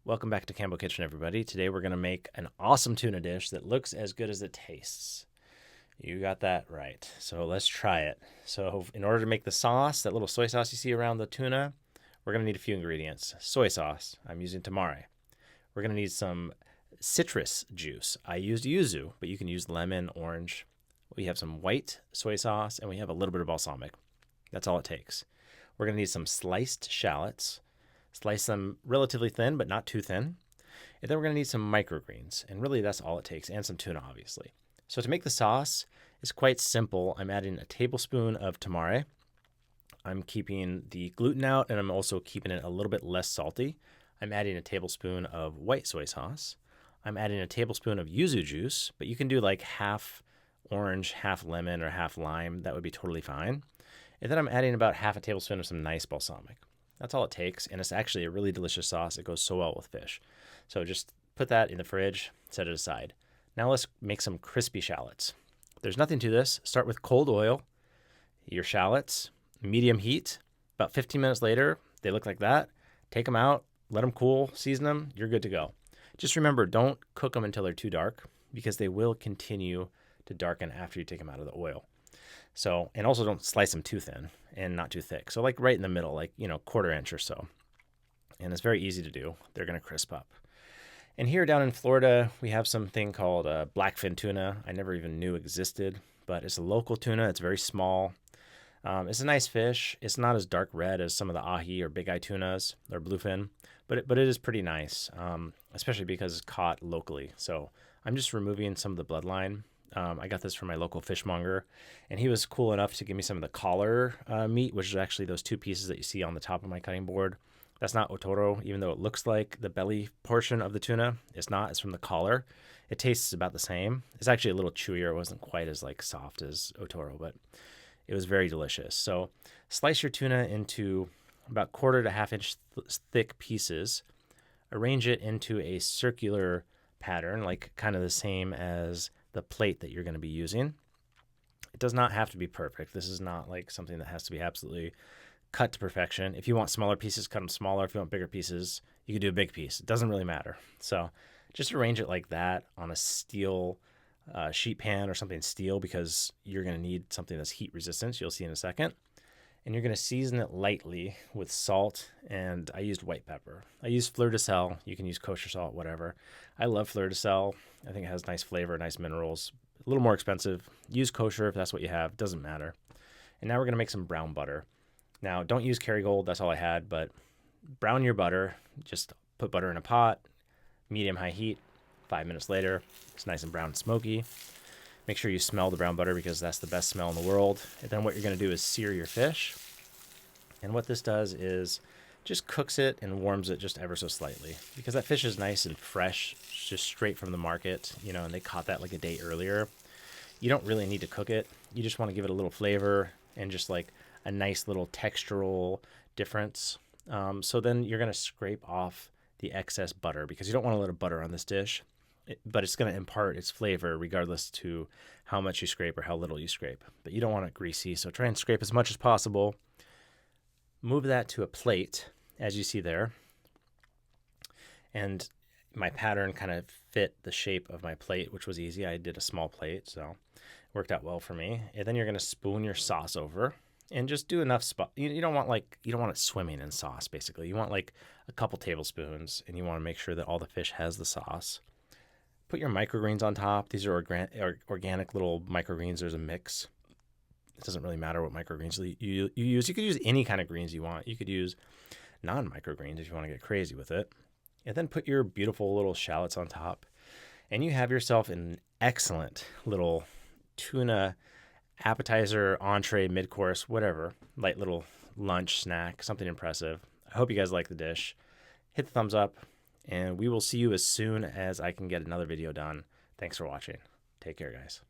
Welcome back to Campbell Kitchen, everybody. Today we're going to make an awesome tuna dish that looks as good as it tastes. You got that right. So let's try it. So in order to make the sauce, that little soy sauce you see around the tuna, we're going to need a few ingredients. Soy sauce, I'm using Tamari. We're going to need some citrus juice. I used Yuzu, but you can use lemon, orange. We have some white soy sauce, and we have a little bit of balsamic. That's all it takes. We're going to need some sliced shallots. Slice them relatively thin, but not too thin. And then we're going to need some microgreens. And really, that's all it takes, and some tuna, obviously. So to make the sauce, it's quite simple. I'm adding a tablespoon of tamari. I'm keeping the gluten out, and I'm also keeping it a little bit less salty. I'm adding a tablespoon of white soy sauce. I'm adding a tablespoon of yuzu juice, but you can do like half orange, half lemon, or half lime. That would be totally fine. And then I'm adding about half a tablespoon of some nice balsamic. That's all it takes, and it's actually a really delicious sauce. It goes so well with fish. So just put that in the fridge, set it aside. Now let's make some crispy shallots. There's nothing to this. Start with cold oil, your shallots, medium heat. About 15 minutes later, they look like that. Take them out, let them cool, season them, you're good to go. Just remember, don't cook them until they're too dark because they will continue to darken after you take them out of the oil. So, and also don't slice them too thin and not too thick. So like right in the middle, like, quarter inch or so. And it's very easy to do. They're going to crisp up. And here down in Florida, we have something called Blackfin tuna. I never even knew existed, but it's a local tuna. It's very small. It's a nice fish. It's not as dark red as some of the ahi or big eye tunas or bluefin, but it is pretty nice, especially because it's caught locally. So I'm just removing some of the bloodline. I got this from my local fishmonger, and he was cool enough to give me some of the collar meat, which is actually those two pieces that you see on the top of my cutting board. That's not otoro, even though it looks like the belly portion of the tuna. It's not. It's from the collar. It tastes about the same. It's actually a little chewier. It wasn't quite as soft as otoro, but it was very delicious. So slice your tuna into about quarter to half inch thick pieces. Arrange it into a circular pattern, like kind of the same as the plate that you're going to be using. It does not have to be perfect. This is not like something that has to be absolutely cut to perfection. If you want smaller pieces, cut them smaller. If you want bigger pieces, you can do a big piece. It doesn't really matter. So just arrange it like that on a steel sheet pan or something steel, because you're going to need something that's heat resistant. You'll see in a second. And you're going to season it lightly with salt, and I used white pepper. I used fleur de sel. You can use kosher salt, whatever. I love fleur de sel. I think it has nice flavor, nice minerals. A little more expensive. Use kosher if that's what you have. Doesn't matter. And now we're going to make some brown butter. Now, don't use Kerrygold. That's all I had, but brown your butter. Just put butter in a pot, medium-high heat. 5 minutes later, it's nice and brown and smoky. Make sure you smell the brown butter because that's the best smell in the world. And then what you're going to do is sear your fish. And what this does is just cooks it and warms it just ever so slightly, because that fish is nice and fresh, just straight from the market, and they caught that like a day earlier. You don't really need to cook it. You just want to give it a little flavor and just like a nice little textural difference. So then you're going to scrape off the excess butter, because you don't want a lot of butter on this dish. But it's going to impart its flavor regardless to how much you scrape or how little you scrape. But you don't want it greasy, so try and scrape as much as possible. Move that to a plate, as you see there. And my pattern kind of fit the shape of my plate, which was easy. I did a small plate, so it worked out well for me. And then you're going to spoon your sauce over and just do enough you don't want it swimming in sauce, basically. You want like a couple tablespoons, and you want to make sure that all the fish has the sauce. Put your microgreens on top. These are organic little microgreens. There's a mix. It doesn't really matter what microgreens you use. You could use any kind of greens you want. You could use non-microgreens if you want to get crazy with it. And then put your beautiful little shallots on top. And you have yourself an excellent little tuna appetizer, entree, mid-course, whatever. Light little lunch, snack, something impressive. I hope you guys like the dish. Hit the thumbs up. And we will see you as soon as I can get another video done. Thanks for watching. Take care, guys.